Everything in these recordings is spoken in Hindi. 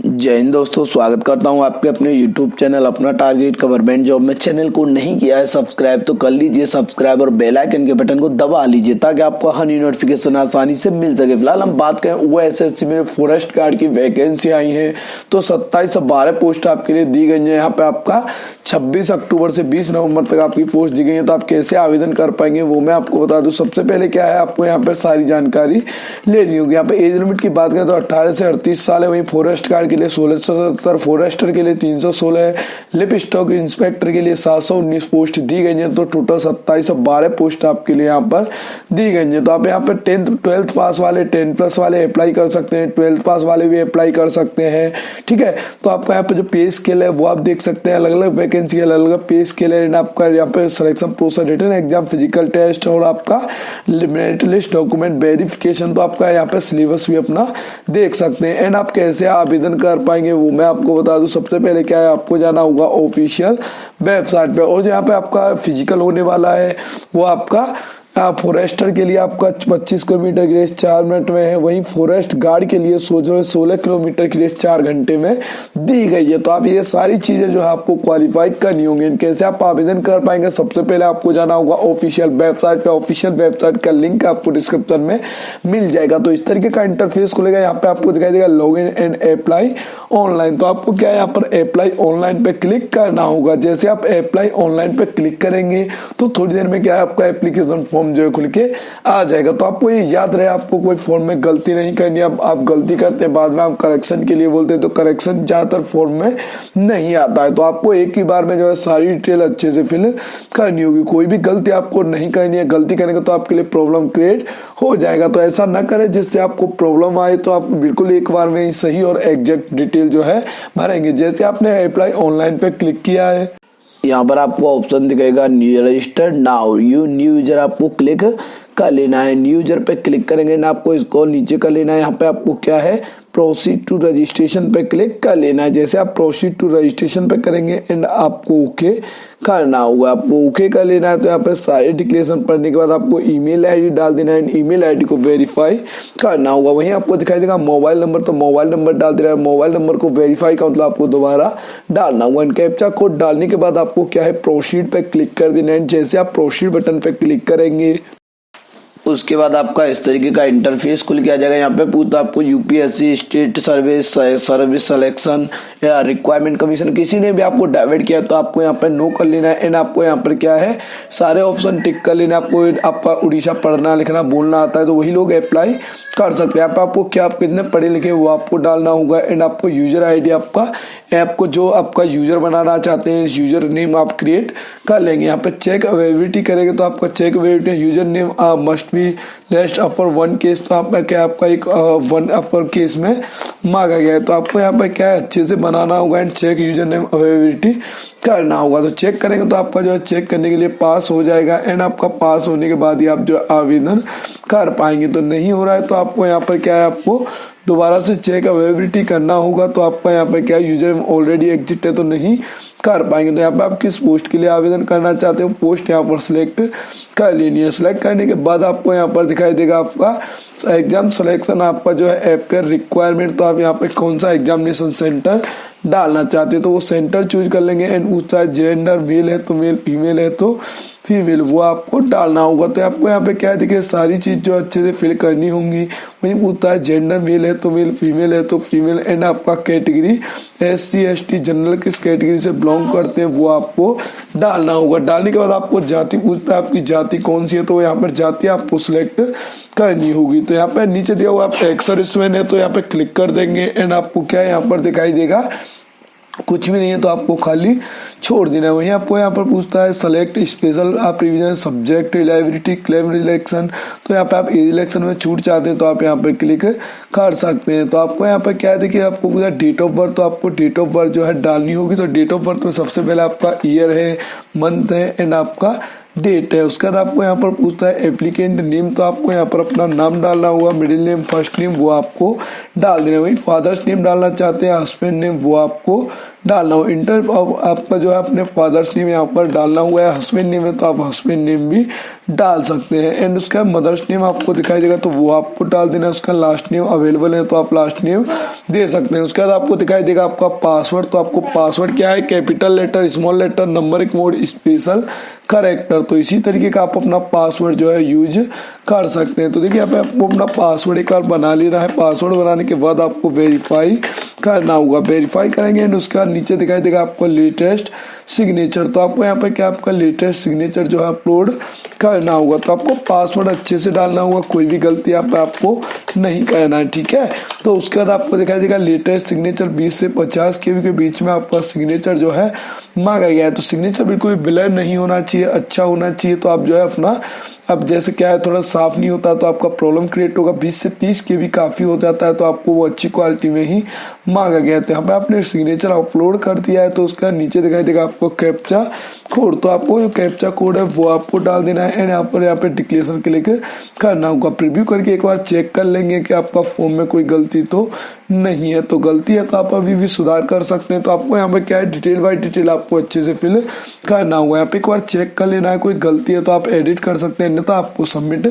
जय हिंद दोस्तों, स्वागत करता हूं आपके अपने YouTube चैनल अपना टारगेट गवर्नमेंट जॉब में। चैनल को नहीं किया है सब्सक्राइब तो कर लीजिए सब्सक्राइब और बेल आइकन के बटन को दबा लीजिए ताकि आपको हर न्यू नोटिफिकेशन आसानी से मिल सके। फिलहाल हम बात करें वो एसएससी में फॉरेस्ट गार्ड की वैकेंसी आई है तो 27 से 12 पोस्ट आपके लिए दी गई है। यहाँ पे आपका 26 अक्टूबर से 20 नवंबर तक आपकी पोस्ट दी गई है। तो आप कैसे आवेदन कर पाएंगे वो मैं आपको बता दूं। सबसे पहले क्या है, आपको यहाँ पे सारी जानकारी लेनी होगी। यहाँ पे एज लिमिट की बात करें तो 18 से 38 साल है। वहीं फॉरेस्ट गार्ड के लिए 1670, फॉरेस्टर के लिए 316 है, लिप स्टॉक इंस्पेक्टर के लिए 719 पोस्ट दी गई है। तो टोटल 27 से 12 पोस्ट आपके लिए यहाँ पर दी गई है। तो आप यहाँ पे 12th पास वाले 10+ वाले अप्लाई कर सकते हैं, 12th पास वाले भी अप्लाई कर सकते हैं। ठीक है, तो आपका यहाँ पे जो पे स्केल है वो आप देख सकते हैं। अलग अलग वैकेंसी अलग अलग पे स्केल है। आपका यहाँ पे selection process, written exam, physical test और आपका मेरिट लिस्ट, डॉक्यूमेंट वेरिफिकेशन। तो आपका यहाँ पे सिलेबस भी अपना देख सकते हैं। एंड आप कैसे आवेदन कर पाएंगे वो मैं आपको बता दूं। सबसे पहले क्या है, आपको जाना होगा ऑफिशियल वेबसाइट पे। और यहाँ पे आपका फिजिकल होने वाला है वो आपका फॉरेस्टर के लिए आपका 25 किलोमीटर की रेस 4 मिनट में है। वहीं फॉरेस्ट गार्ड के लिए 16 किलोमीटर की रेस 4 घंटे में दी गई है। तो आप ये सारी चीजें जो है आपको क्वालिफाइड करनी होंगी। कैसे आप आवेदन कर पाएंगे, सबसे पहले आपको जाना होगा ऑफिशियल वेबसाइट पे। ऑफिशियल वेबसाइट का लिंक आपको डिस्क्रिप्शन में मिल जाएगा। तो इस तरीके का इंटरफेस खुलेगा। यहाँ पे आपको दिखाई देगा log in and apply online. तो आपको क्या है, यहाँ पर अप्लाई ऑनलाइन पे क्लिक करना होगा। जैसे आप अप्लाई ऑनलाइन पे क्लिक करेंगे तो थोड़ी देर में क्या है, आपका एप्लीकेशन फॉर्म जो है खुल के आ जाएगा। तो आपको ये याद रहे, आपको कोई फॉर्म में गलती नहीं करनी। अब आप गलती करते हैं बाद में आप करेक्शन के लिए बोलते हैं तो करेक्शन ज्यादातर फॉर्म में नहीं आता है। तो आपको एक ही बार में जो है सारी डिटेल अच्छे से फिल करनी होगी। कोई भी गलती आपको नहीं करनी है। गलती करेंगे तो आपके लिए प्रॉब्लम क्रिएट हो जाएगा। तो ऐसा ना करें जिससे आपको प्रॉब्लम आए। तो आप बिल्कुल एक बार में सही और एग्जैक्ट डिटेल जो है भरेंगे। जैसे आपने अप्लाई ऑनलाइन पे क्लिक किया है, यहाँ पर आपको ऑप्शन दिखेगा new register now, new user आपको क्लिक कर लेना है। न्यू यूजर पे क्लिक करेंगे ना, आपको इसको नीचे कर लेना है। यहाँ पे आपको क्या है, प्रोसीड टू रजिस्ट्रेशन पे क्लिक कर लेना है। जैसे आप प्रोसीड टू रजिस्ट्रेशन पे करेंगे एंड आपको ओके करना होगा। आपको ओके कर लेना है। तो यहाँ पे सारे डिक्लेरेशन पढ़ने के बाद आपको ईमेल आईडी डाल देना है। ईमेल आईडी को वेरीफाई करना होगा। वहीं आपको दिखाई देगा मोबाइल नंबर, तो मोबाइल नंबर डाल देना है। मोबाइल नंबर को वेरीफाई का मतलब आपको दोबारा डालना होगा। कैप्चा कोड डालने के बाद आपको क्या है, प्रोसीड पे क्लिक कर देना है। जैसे आप प्रोसीड बटन पे क्लिक करेंगे उसके बाद आपका इस तरीके का इंटरफेस खुल के आ जाएगा। यहाँ पे पूछता आपको यूपीएससी, स्टेट सर्विस सिलेक्शन या रिक्वायरमेंट कमीशन, किसी ने भी आपको डाइवर्ट किया तो आपको यहाँ पे नो कर लेना है। एंड आपको यहाँ पर क्या है, सारे ऑप्शन टिक कर लेना। आपका उड़ीसा पढ़ना लिखना बोलना आता है तो वही लोग अप्लाई कर सकते हैं। आपको क्या, आप कितने पढ़े लिखे वो आपको डालना होगा। एंड आपको यूजर आईडी, आपका ऐप को जो आपका यूजर बनाना चाहते हैं यूजर नेम आप क्रिएट कर लेंगे। यहाँ पे चेक अवेलेबिलिटी करेंगे तो आपका check availability user name must be least upper 1 case. तो आपका क्या, आपका एक 1 अपर केस में मांगा गया है। तो आपको यहाँ पे क्या है, अच्छे से बनाना होगा and check user name availability करना होगा। तो चेक करेंगे तो आपका जो है चेक करने के लिए पास हो जाएगा। एंड आपका पास होने के बाद ही आप जो आवेदन कर पाएंगे। तो नहीं हो रहा है तो आपको यहाँ पर क्या है, आपको दोबारा से चेक अवेलेबिलिटी करना होगा। तो आपका यहाँ पर क्या, यूजर ऑलरेडी एग्जिट है तो नहीं कर पाएंगे। तो यहाँ पे आप किस पोस्ट के लिए आवेदन करना चाहते हो पोस्ट यहाँ पर सिलेक्ट कर लेनी है। सिलेक्ट करने के बाद आपको यहाँ पर दिखाई देगा आपका एग्जाम सिलेक्शन, आपका जो है ऐप का रिक्वायरमेंट। तो आप यहाँ पे कौन सा एग्जामिनेशन सेंटर डालना चाहते हैं तो वो सेंटर चूज कर लेंगे। एंड उसका जेंडर मेल है तो मेल, फीमेल है तो फीमेल, वो आपको डालना होगा। तो आपको यहाँ पे क्या है, देखिए सारी चीज जो अच्छे से फिल करनी होंगी। वही पूछता है जेंडर मेल है तो मेल, फीमेल है तो फीमेल। एंड आपका कैटेगरी SC ST जनरल किस कैटेगरी से बिलोंग करते हैं वो आपको डालना होगा। डालने के बाद आपको जाति पूछता है, आपकी जाति कौन सी है तो यहाँ पर जाति आपको सिलेक्ट करनी होगी। तो यहाँ पे नीचे दिया हुआ आप एक्स-सर्विसमैन है तो यहाँ पे क्लिक कर देंगे। एंड आपको क्या है, यहाँ पर दिखाई देगा कुछ भी नहीं है तो आपको खाली छोड़ देना है। वहीं आपको यहाँ पर पूछता है select special provision subject reliability claim relaxation. तो यहाँ पे आप रिलेक्शन में छूट चाहते हैं तो आप यहाँ पे क्लिक कर सकते हैं। तो आपको यहाँ पे क्या है, देखिए आपको पूछा डेट ऑफ बर्थ, तो आपको डेट ऑफ बर्थ जो है डालनी होगी। तो डेट ऑफ बर्थ में सबसे पहले आपका ईयर है, मंथ है एंड आपका डेट है। उसके बाद आपको यहाँ पर पूछता है एप्लीकेंट नेम, तो आपको यहाँ पर अपना नाम डालना होगा। मिडिल नेम, फर्स्ट नेम वो आपको डाल देना। वही फादर्स नेम डालना चाहते हैं, हस्बैंड नेम, वो आपको डालना हो। इंटर आपका जो है अपने फादर्स नेम यहाँ पर डालना हुआ है, हस्बैंड नेम है तो आप हस्बैंड नेम भी डाल सकते हैं। एंड उसका मदर्स नेम आपको दिखाई देगा तो वो आपको डाल देना। उसका लास्ट नेम अवेलेबल है तो आप लास्ट नेम दे सकते हैं। उसके बाद आपको दिखाई देगा आपका पासवर्ड, तो आपको पासवर्ड क्या है, capital letter, small letter, numeric mode, special, character. तो इसी तरीके का आप अपना पासवर्ड जो है यूज कर सकते हैं। तो देखिए यहाँ पे आपको अपना पासवर्ड एक बार बना लेना है। पासवर्ड बनाने के बाद आपको वेरीफाई करना होगा। वेरीफाई करेंगे एंड उसके बाद नीचे दिखाई देगा आपको लेटेस्ट सिग्नेचर। तो आपको यहाँ पे क्या आपका लेटेस्ट सिग्नेचर जो है अपलोड करना होगा। तो आपको पासवर्ड अच्छे से डालना होगा, कोई भी गलती यहाँ पे आपको नहीं करना है, ठीक है। तो उसके बाद आपको दिखाई देगा लेटेस्ट सिग्नेचर 20 से 50 KB के बीच में आपका सिग्नेचर जो है मांगा गया है। तो सिग्नेचर बिल्कुल ब्लर नहीं होना चाहिए, अच्छा होना चाहिए। तो आप जो है अपना, अब जैसे क्या है थोड़ा साफ नहीं होता तो आपका प्रॉब्लम क्रिएट होगा। 20 से 30 KB काफ़ी हो जाता है तो आपको वो अच्छी क्वालिटी में ही मांगा गया। तो यहाँ पे आपने सिग्नेचर अपलोड कर दिया है तो उसका नीचे दिखाई देगा आपको कैप्चा कोड। तो आपको जो कैप्चा कोड है वो आपको डाल देना है एंड यहाँ पे डिक्लेरेशन क्लिक करना होगा। प्रीव्यू करके एक बार चेक कर लेंगे कि आपका फॉर्म में कोई गलती तो नहीं है। तो गलती है तो आप अभी भी सुधार कर सकते हैं। तो आपको यहाँ पे क्या है, डिटेल बाय डिटेल आपको अच्छे से फिल करना होगा। यहाँ पे एक बार चेक कर लेना है, कोई गलती है तो आप एडिट कर सकते हैं, नहीं तो आपको सबमिट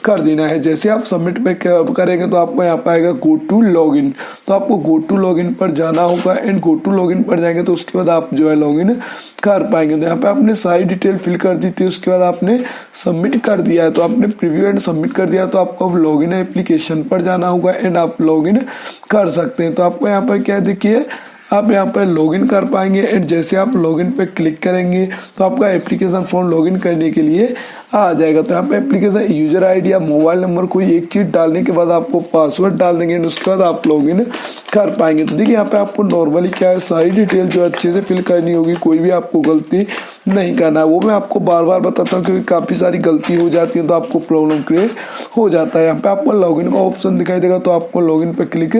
कर देना है। जैसे आप सबमिट पे करेंगे तो आपको यहाँ पे आएगा गो टू लॉगिन। तो आपको गो टू लॉगिन पर जाना होगा एंड गो टू लॉगिन पर जाएंगे तो उसके बाद आप जो है लॉगिन कर पाएंगे। तो यहाँ पे आपने सारी डिटेल फिल कर दी थी, उसके बाद आपने सबमिट कर दिया है। तो आपने प्रीव्यू एंड सबमिट कर दिया तो आपको अब लॉगिन एप्लीकेशन पर जाना होगा एंड आप लॉगिन कर सकते हैं। तो आपको यहाँ पर क्या देखिए, आप यहाँ पर लॉगिन कर पाएंगे एंड जैसे आप लॉगिन पे क्लिक करेंगे तो आपका एप्लीकेशन फॉर्म लॉगिन करने के लिए आ जाएगा। तो यहाँ पे एप्लीकेशन यूजर आईडी या मोबाइल नंबर कोई एक चीज डालने के बाद आपको पासवर्ड डाल देंगे एंड उसके बाद आप लॉगिन कर पाएंगे। तो देखिए यहाँ पे आपको नॉर्मली क्या है, सारी डिटेल जो अच्छे से फिल करनी होगी, कोई भी आपको गलती नहीं करना है। वो मैं आपको बार बार बताता हूँ क्योंकि काफ़ी सारी गलती हो जाती है तो आपको प्रॉब्लम क्रिएट हो जाता है। यहाँ पे आपको लॉगिन का ऑप्शन दिखाई देगा तो आपको लॉगिन पे क्लिक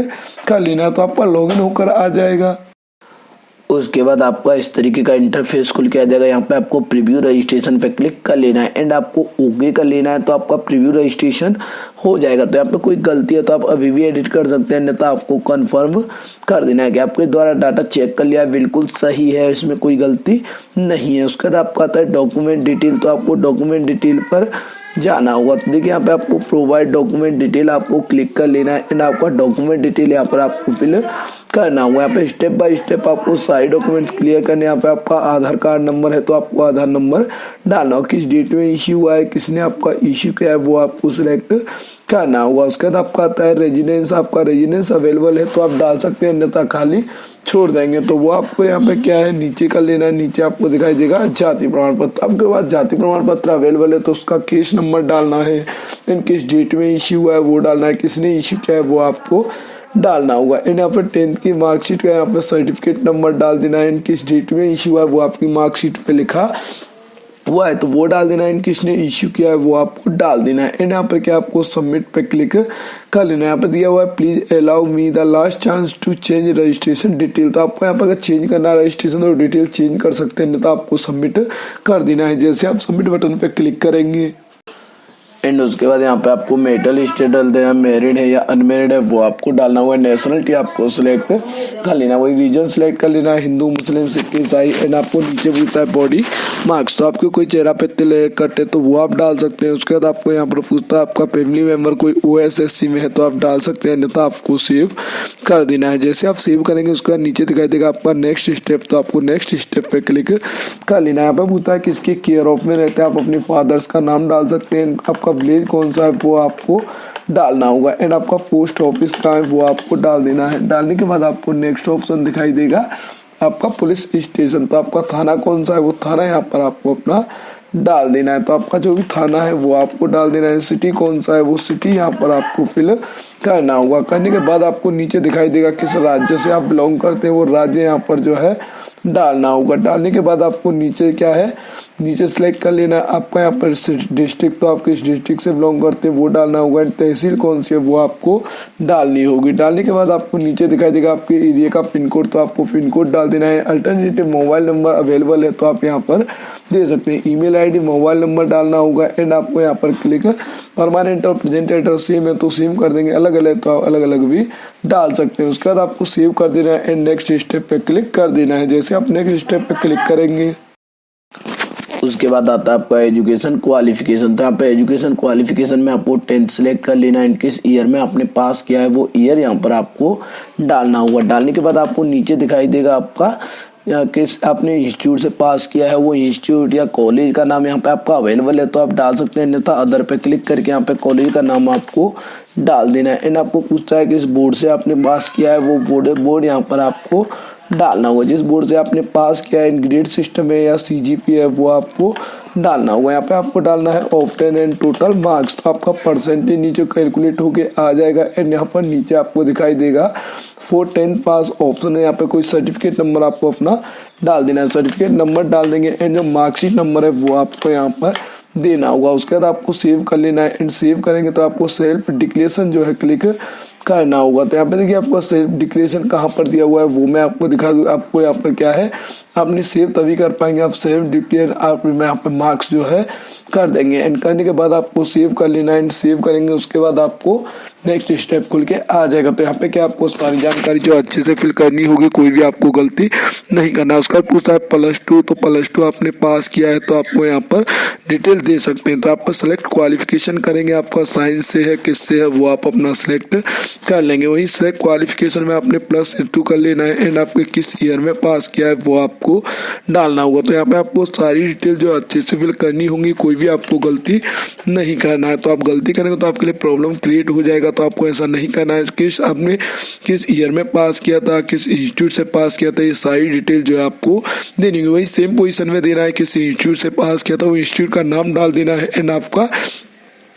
कर लेना है। तो आपका लॉगिन होकर आ जाएगा। उसके बाद आपका इस तरीके का इंटरफेस खुल के आ जाएगा। यहाँ पे आपको प्रीव्यू रजिस्ट्रेशन पे क्लिक कर लेना है एंड आपको ओके कर लेना है तो आपका प्रीव्यू रजिस्ट्रेशन हो जाएगा। तो यहाँ पे कोई गलती है तो आप अभी भी एडिट कर सकते हैं, नहीं तो आपको कंफर्म कर देना है कि आपके द्वारा डाटा चेक कर लिया बिल्कुल सही है, इसमें कोई गलती नहीं है। उसके बाद आपका आता है डॉक्यूमेंट डिटेल। तो आपको डॉक्यूमेंट डिटेल पर जाना होगा। तो देखिए यहाँ पे आपको प्रोवाइड डॉक्यूमेंट डिटेल आपको क्लिक कर लेना है एंड आपका डॉक्यूमेंट डिटेल यहाँ पर आपको फिल करना होगा। यहाँ पे स्टेप बाय स्टेप आपको सारे डॉक्यूमेंट्स क्लियर करने। यहाँ पे आपका आधार कार्ड नंबर है तो आपको आधार नंबर डालना होगा, किस डेट में इश्यू हुआ है, किसने आपका इश्यू किया है वो आपको सिलेक्ट करना होगा। उसके बाद आपका आता है रेजिडेंस। आपका रेजिडेंस अवेलेबल है तो आप डाल सकते हैं, अन्यथा खाली छोड़ देंगे। तो वो आपको यहाँ पे क्या है नीचे कर लेना है। नीचे आपको दिखाई देगा जाति प्रमाण पत्र। आपके पास जाति प्रमाण पत्र अवेलेबल है तो उसका केस नंबर डालना है एंड किस डेट में इश्यू हुआ है वो डालना है, किसने इश्यू किया है वो आपको डालना होगा। एंड यहाँ पर 10th की मार्कशीट का यहाँ पर सर्टिफिकेट नंबर डाल देना है एंड किस डेट में इश्यू हुआ है वो आपकी मार्कशीट पे लिखा हुआ है तो वो डाल देना है। किसने इश्यू किया है वो आपको डाल देना है एंड यहाँ पर क्या आपको सबमिट पे क्लिक कर लेना है। यहाँ पे दिया हुआ है please allow me the last chance to change registration detail. तो आपको यहाँ पर अगर चेंज करना है रजिस्ट्रेशन तो डिटेल चेंज कर सकते हैं, नहीं तो आपको सबमिट कर देना है। जैसे आप सबमिट बटन पे क्लिक करेंगे एंड उसके बाद यहाँ पे आपको मेटल स्टेट डालते हैं, मैरिड है या अनमेरिड है वो आपको डालना होगा। नेशनलिटी आपको सिलेक्ट कर लेना, वही रीजन सिलेक्ट कर लेना, हिंदू मुस्लिम सिख ईसाई। एंड आपको नीचे पूछता है बॉडी मार्क्स। तो आपको कोई चेहरा पे तिल कट है तो वो आप डाल सकते हैं। उसके बाद आपको यहाँ पर पूछता है आपका फैमिली मेंबर कोई OSSC में है तो आप डाल सकते हैं, नहीं तो आपको सेव कर देना है। जैसे आप सेव करेंगे उसके बाद नीचे दिखाई देगा आपका नेक्स्ट स्टेप। तो आपको नेक्स्ट स्टेप पे क्लिक कर लेना है। यहाँ पे पूछता है किसके केयर ऑफ में रहते हैं, आप अपने फादर्स का नाम डाल सकते हैं। आपका विलेज कौन सा है वो आपको डालना होगा एंड आपका पोस्ट ऑफिस कहाँ है वो आपको डाल देना है। डालने के बाद आपको नेक्स्ट ऑप्शन दिखाई देगा आपका पुलिस स्टेशन। तो आपका थाना कौन सा है वो थाना यहाँ पर आपको अपना डाल देना है। तो आपका जो भी थाना है वो आपको डाल देना है। सिटी कौन सा है वो सिटी यहाँ पर आपको फिल करना होगा। करने के बाद आपको नीचे दिखाई देगा किस राज्य से आप बिलोंग करते हैं वो राज्य यहाँ पर जो है डालना होगा। डालने के बाद आपको नीचे क्या है, नीचे सेलेक्ट कर लेना है आपका यहाँ पर डिस्ट्रिक्ट। तो आप किस डिस्ट्रिक्ट से बिलोंग करते हैं वो डालना होगा। तहसील कौन सी है वो आपको डालनी होगी। डालने के बाद आपको नीचे दिखाई देगा आपके एरिया का पिन कोड। तो आपको पिन कोड डाल देना है। अल्टरनेटिव मोबाइल नंबर अवेलेबल है तो आप यहाँ पर दे सकते हैं। ईमेल आईडी, मोबाइल नंबर डालना होगा एंड आपको यहाँ पर क्लिक परमानेंट और प्रेजेंट एड्रेस सेम है तो सेम कर देंगे, अलग अलग तो अलग अलग भी डाल सकते हैं। उसके बाद आपको सेव कर देना है एंड नेक्स्ट स्टेप पे क्लिक कर देना है। जैसे आप नेक्स्ट स्टेप पे क्लिक करेंगे उसके बाद आता है आपका एजुकेशन क्वालिफिकेशन। तो यहाँ पे एजुकेशन क्वालिफिकेशन में आपको 10th सेलेक्ट कर लेना है। किस ईयर में आपने पास किया है वो ईयर यहाँ पर आपको डालना होगा। डालने के बाद आपको नीचे दिखाई देगा आपका या किस आपने इंस्टीट्यूट से पास किया है वो इंस्टीट्यूट या कॉलेज का नाम यहाँ पे आपका अवेलेबल है तो आप डाल सकते हैं, अन्यथा अदर पे क्लिक करके यहाँ पे कॉलेज का नाम आपको डाल देना है। एंड आपको पूछता है कि इस बोर्ड से आपने पास किया है वो बोर्ड यहाँ पर आपको डालना होगा। जिस बोर्ड से आपने पास किया है, ग्रेड सिस्टम है या CGPA है वो आपको डालना होगा। यहाँ पे आपको डालना है ऑप्टेन एंड टोटल मार्क्स। तो आपका परसेंटेज नीचे कैलकुलेट होके आ जाएगा एंड यहाँ पर नीचे आपको दिखाई देगा फॉर 10th पास ऑप्शन है। यहाँ पे कोई सर्टिफिकेट नंबर आपको अपना डाल देना है। सर्टिफिकेट नंबर डाल देंगे एंड जो मार्कशीट नंबर है वो आपको यहाँ पर देना होगा। उसके बाद आपको सेव कर लेना है एंड सेव करेंगे तो आपको सेल्फ डिक्लेरेशन जो है क्लिक करना होगा। तो यहाँ पे देखिए आपका सेल्फ डिक्लेरेशन कहाँ पर दिया हुआ है वो मैं आपको दिखा दूँ। आपको यहाँ पर क्या है, आपने सेव तभी कर पाएंगे आप सेल्फ डिक्लेयर आप में यहाँ पे मार्क्स जो है कर देंगे एंड करने के बाद आपको सेव कर लेना है एंड सेव करेंगे उसके बाद आपको नेक्स्ट स्टेप खुल के आ जाएगा। तो यहाँ पे क्या आपको सारी जानकारी जो अच्छे से फिल करनी होगी, कोई भी आपको गलती नहीं करना। उसका पूछा है +2 तो +2 आपने पास किया है तो आपको यहाँ पर डिटेल दे सकते हैं। तो आपको सेलेक्ट क्वालिफिकेशन करेंगे, आपका साइंस से है किससे है वो आप अपना सेलेक्ट कर लेंगे। वही सेलेक्ट क्वालिफिकेशन में आपने +2 कर लेना है एंड आपके किस ईयर में पास किया है वो आपको डालना होगा। तो यहाँ पे आपको सारी डिटेल जो अच्छे से फिल करनी होंगी, कोई भी आपको गलती नहीं करना है। तो आप गलती करेंगे तो आपके लिए प्रॉब्लम क्रिएट हो जाएगा। तो आपको ऐसा नहीं करना है। आपने किस ईयर में पास किया था, किस इंस्टीट्यूट से पास किया था, ये सारी डिटेल जो है आपको देनी होगी। वही सेम पोजीशन में देना है, किस इंस्टीट्यूट से पास किया था वो इंस्टीट्यूट का नाम डाल देना है एंड आपका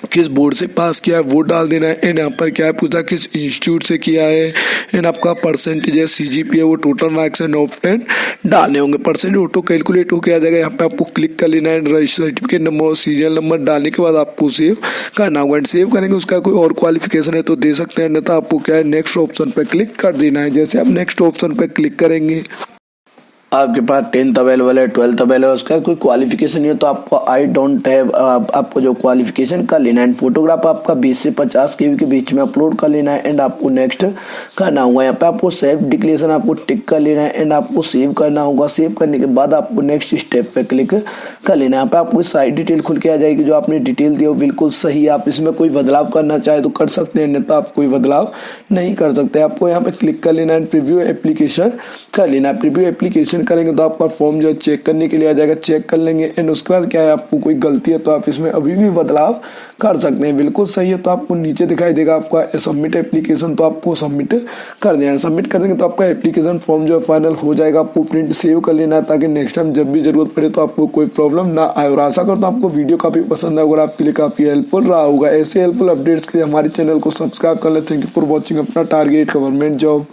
किस बोर्ड से पास किया है वो डाल देना है एंड यहाँ पर क्या पूछा किस इंस्टीट्यूट से किया है एंड आपका परसेंटेज है CGPA वो टोटल मार्क्स एंड ऑफ 10 डालने होंगे। परसेंटेज ऑटो कैलकुलेट होकर आ जाएगा। यहाँ पे आपको क्लिक कर लेना है, सर्टिफिकेट नंबर और सीरियल नंबर डालने के बाद आपको सेव करना होगा एंड सेव करेंगे उसका कोई और क्वालिफिकेशन है तो दे सकते हैं, अन्यथा आपको क्या है नेक्स्ट ऑप्शन पर क्लिक कर देना है। जैसे आप नेक्स्ट ऑप्शन पर क्लिक करेंगे आपके पास 10th अवेलेबल है, 12th अवेलेबल है, उसका कोई क्वालिफिकेशन नहीं है तो आपको आई डोंट हैव आपको जो क्वालिफिकेशन कर लेना है। फोटोग्राफ आपका 20 से 50 KB के बीच में अपलोड कर लेना है एंड आपको नेक्स्ट करना होगा। यहाँ पे आपको सेल्फ डिक्लेरेशन आपको टिक कर लेना है एंड आपको सेव करना होगा। सेव करने के बाद आपको नेक्स्ट स्टेप पे क्लिक कर लेना है। यहाँ पे आपको सारी डिटेल खुल के आ जाएगी। जो आपने डिटेल दी हो बिल्कुल सही है, आप इसमें कोई बदलाव करना चाहे तो कर सकते हैं, अन्यथा आप कोई बदलाव नहीं कर सकते। आपको यहाँ पे क्लिक कर लेना है, प्रीव्यू एप्लीकेशन कर लेना है। प्रीव्यू एप्लीकेशन करेंगे तो आपका फॉर्म जो है चेक करने के लिए आ जाएगा, चेक कर लेंगे एंड उसके बाद क्या है आपको कोई गलती है तो आप इसमें अभी भी बदलाव कर सकते हैं। बिल्कुल सही है तो आपको नीचे दिखाई देगा आपका सबमिट एप्लीकेशन, तो आपको सबमिट कर देना है। सबमिट कर देंगे तो आपका एप्लीकेशन फॉर्म जो है फाइनल हो जाएगा। आपको प्रिंट सेव कर लेना है ताकि नेक्स्ट टाइम जब भी जरूरत पड़े तो आपको कोई प्रॉब्लम ना आए। और आशा करता हूं आपको वीडियो काफी पसंद आएगा और आपके लिए काफी हेल्पफुल रहा होगा। ऐसे हेल्पफुल अपडेट्स के लिए हमारे चैनल को सब्सक्राइब कर लें। थैंक यू फॉर वॉचिंग अपना टारगेट गवर्नमेंट जॉब।